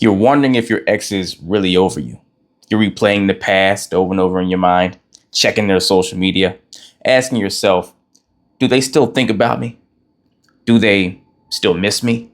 You're wondering if your ex is really over you. You're replaying the past over and over in your mind, checking their social media, asking yourself, do they still think about me? Do they still miss me?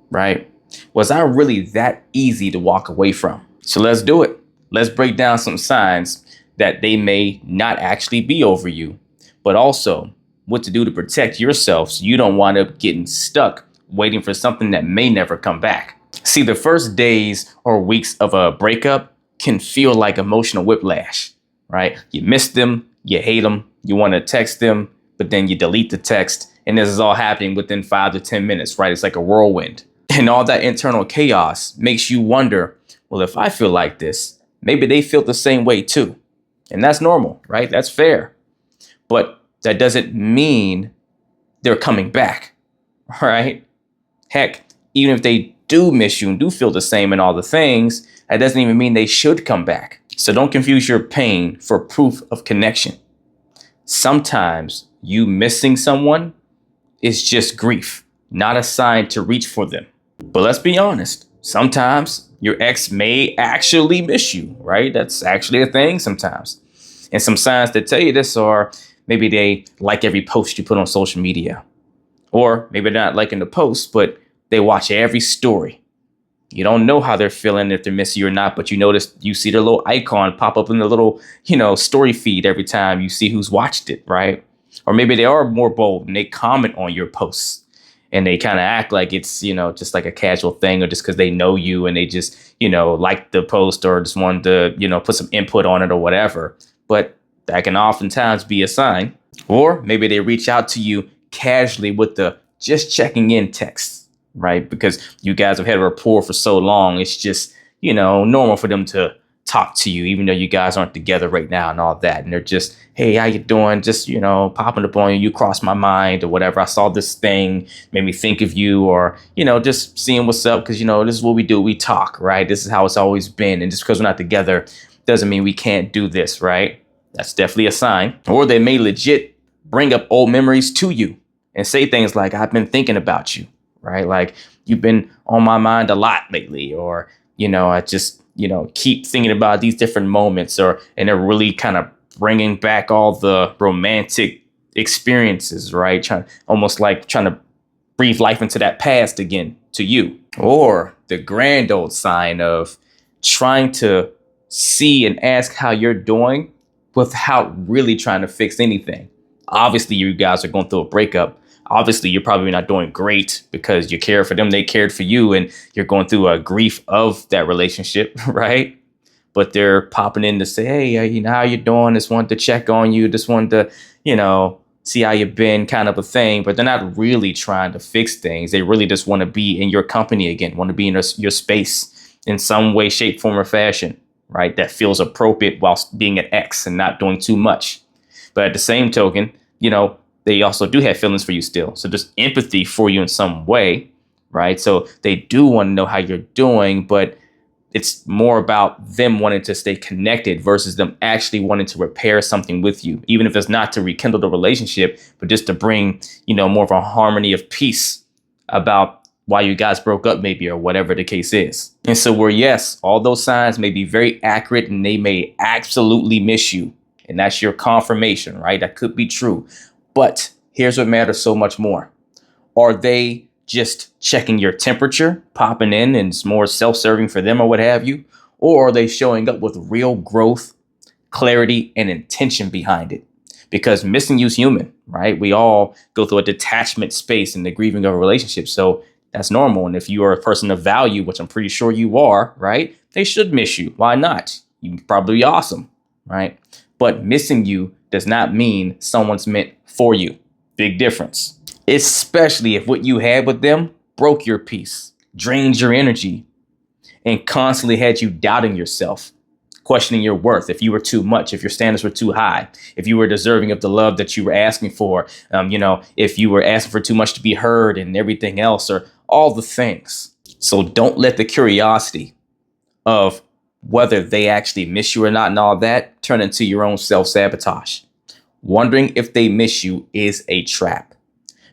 Right? Was I really that easy to walk away from? So let's do it. Let's break down some signs that they may not actually be over you, but also what to do to protect yourself so you don't wind up getting stuck waiting for something that may never come back. See, the first days or weeks of a breakup can feel like emotional whiplash, right? You miss them, you hate them, you want to text them, but then you delete the text. And this is all happening within 5 to 10 minutes, right? It's like a whirlwind. And all that internal chaos makes you wonder, well, if I feel like this, maybe they feel the same way too. And that's normal, right? That's fair. But that doesn't mean they're coming back, right? Heck, even if they do miss you and do feel the same and all the things, that doesn't even mean they should come back. So don't confuse your pain for proof of connection. Sometimes you missing someone is just grief, not a sign to reach for them. But let's be honest, sometimes your ex may actually miss you, right? That's actually a thing sometimes. And some signs that tell you this are maybe they like every post you put on social media. Or maybe they're not liking the post, but they watch every story. You don't know how they're feeling, if they're missing you or not, but you notice you see their little icon pop up in the little, story feed every time you see who's watched it, right? Or maybe they are more bold and they comment on your posts and they kind of act like it's, just like a casual thing or just because they know you and they just, like the post or just wanted to, put some input on it or whatever. But that can oftentimes be a sign. Or maybe they reach out to you casually with the just checking in text, right? Because you guys have had a rapport for so long. It's just, normal for them to talk to you, even though you guys aren't together right now and all that. And they're just, hey, how you doing? Just, popping up on you. You crossed my mind or whatever. I saw this thing, made me think of you, or, just seeing what's up. Because, this is what we do. We talk, right? This is how it's always been. And just because we're not together doesn't mean we can't do this, right? That's definitely a sign. Or they may legit bring up old memories to you and say things like, I've been thinking about you, right? Like, you've been on my mind a lot lately, or, I just, keep thinking about these different moments, and they're really kind of bringing back all the romantic experiences, right? Almost like trying to breathe life into that past again to you. Or the grand old sign of trying to see and ask how you're doing without really trying to fix anything. Obviously, you guys are going through a breakup. Obviously, you're probably not doing great because you care for them. They cared for you and you're going through a grief of that relationship, right? But they're popping in to say, hey, how you doing? Just wanted to check on you. Just wanted to, see how you've been, kind of a thing. But they're not really trying to fix things. They really just want to be in your company again, want to be in your space in some way, shape, form, or fashion, right? That feels appropriate whilst being an ex and not doing too much. But at the same token, they also do have feelings for you still. So just empathy for you in some way, right? So they do want to know how you're doing, but it's more about them wanting to stay connected versus them actually wanting to repair something with you, even if it's not to rekindle the relationship, but just to bring, more of a harmony of peace about why you guys broke up maybe, or whatever the case is. And so where, yes, all those signs may be very accurate and they may absolutely miss you. And that's your confirmation, right? That could be true. But here's what matters so much more. Are they just checking your temperature, popping in, and it's more self-serving for them or what have you? Or are they showing up with real growth, clarity, and intention behind it? Because missing you is human, right? We all go through a detachment space in the grieving of a relationship. So that's normal. And if you are a person of value, which I'm pretty sure you are, right? They should miss you. Why not? You'd probably be awesome, right? But missing you does not mean someone's meant for you. Big difference. Especially if what you had with them broke your peace, drained your energy, and constantly had you doubting yourself, questioning your worth, if you were too much, if your standards were too high, if you were deserving of the love that you were asking for, if you were asking for too much to be heard and everything else, or all the things. So don't let the curiosity of whether they actually miss you or not and all that turn into your own self-sabotage. Wondering if they miss you is a trap,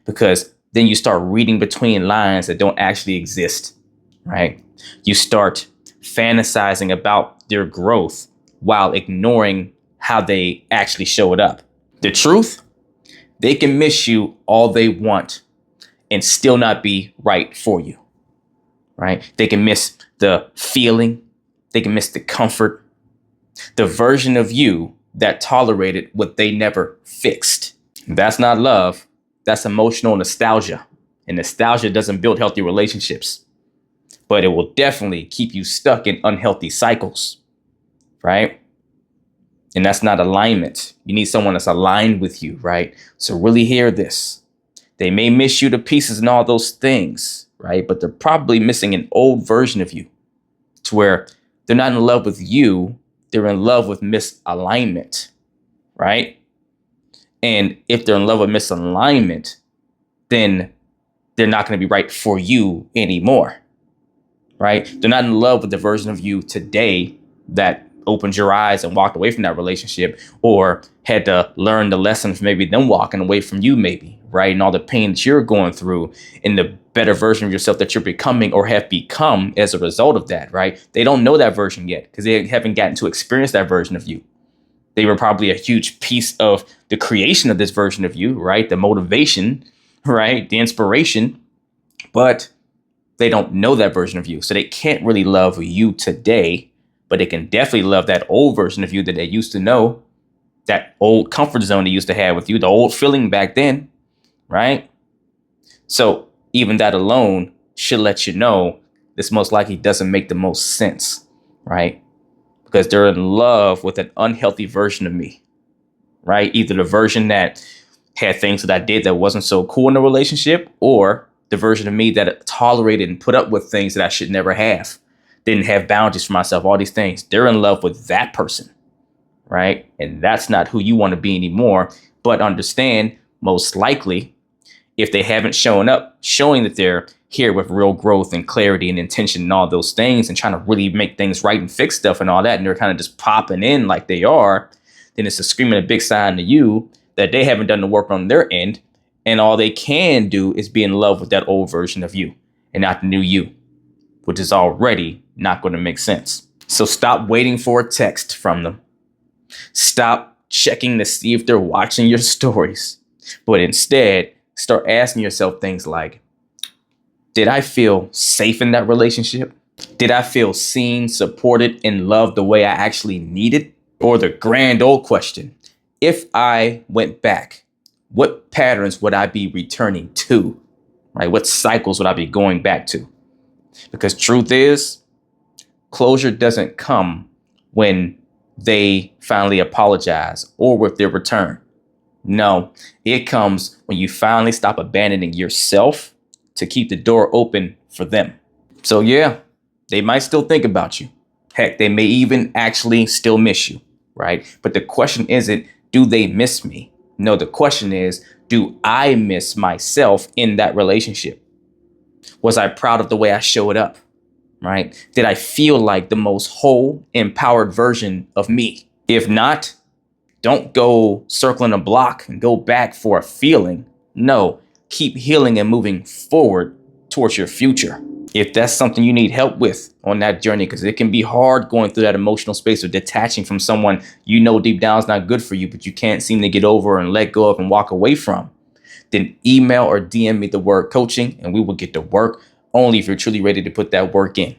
because then you start reading between lines that don't actually exist, right? You start fantasizing about their growth while ignoring how they actually showed up. The truth, they can miss you all they want and still not be right for you, right? They can miss the feeling. They can miss the comfort, the version of you that tolerated what they never fixed. That's not love. That's emotional nostalgia. And nostalgia doesn't build healthy relationships, but it will definitely keep you stuck in unhealthy cycles, right? And that's not alignment. You need someone that's aligned with you, right? So really hear this. They may miss you to pieces and all those things, right? But they're probably missing an old version of you to where they're not in love with you. They're in love with misalignment, right? And if they're in love with misalignment, then they're not going to be right for you anymore, right? They're not in love with the version of you today that opened your eyes and walked away from that relationship, or had to learn the lessons, maybe them walking away from you, maybe, right? And all the pain that you're going through and the better version of yourself that you're becoming or have become as a result of that, right? They don't know that version yet because they haven't gotten to experience that version of you. They were probably a huge piece of the creation of this version of you, right? The motivation, right? The inspiration, but they don't know that version of you. So they can't really love you today, but they can definitely love that old version of you that they used to know, that old comfort zone they used to have with you, the old feeling back then, right? So even that alone should let you know this most likely doesn't make the most sense, right? Because they're in love with an unhealthy version of me, right? Either the version that had things that I did that wasn't so cool in the relationship, or the version of me that tolerated and put up with things that I should never have, didn't have boundaries for myself, all these things. They're in love with that person, right? And that's not who you want to be anymore. But understand, most likely, if they haven't shown up, showing that they're here with real growth and clarity and intention and all those things and trying to really make things right and fix stuff and all that, and they're kind of just popping in like they are, then it's a screaming a big sign to you that they haven't done the work on their end. And all they can do is be in love with that old version of you and not the new you, which is already not going to make sense. So stop waiting for a text from them. Stop checking to see if they're watching your stories, but instead start asking yourself things like, did I feel safe in that relationship? Did I feel seen, supported, and loved the way I actually needed? Or the grand old question, if I went back, what patterns would I be returning to? Right? What cycles would I be going back to? Because truth is, closure doesn't come when they finally apologize or with their return. No, it comes when you finally stop abandoning yourself to keep the door open for them. So yeah, they might still think about you. Heck, they may even actually still miss you, right? But the question isn't, do they miss me? No, the question is, do I miss myself in that relationship? Was I proud of the way I showed up, right? Did I feel like the most whole, empowered version of me? If not, don't go circling a block and go back for a feeling. No, keep healing and moving forward towards your future. If that's something you need help with on that journey, because it can be hard going through that emotional space of detaching from someone you know deep down is not good for you, but you can't seem to get over and let go of and walk away from, then email or DM me the word coaching and we will get to work, only if you're truly ready to put that work in.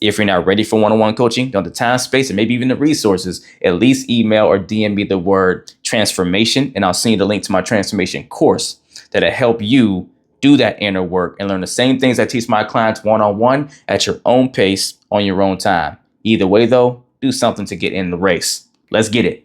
If you're not ready for one-on-one coaching, don't have the time, space, and maybe even the resources, at least email or DM me the word transformation, and I'll send you the link to my transformation course that'll help you do that inner work and learn the same things I teach my clients one-on-one at your own pace on your own time. Either way, though, do something to get in the race. Let's get it.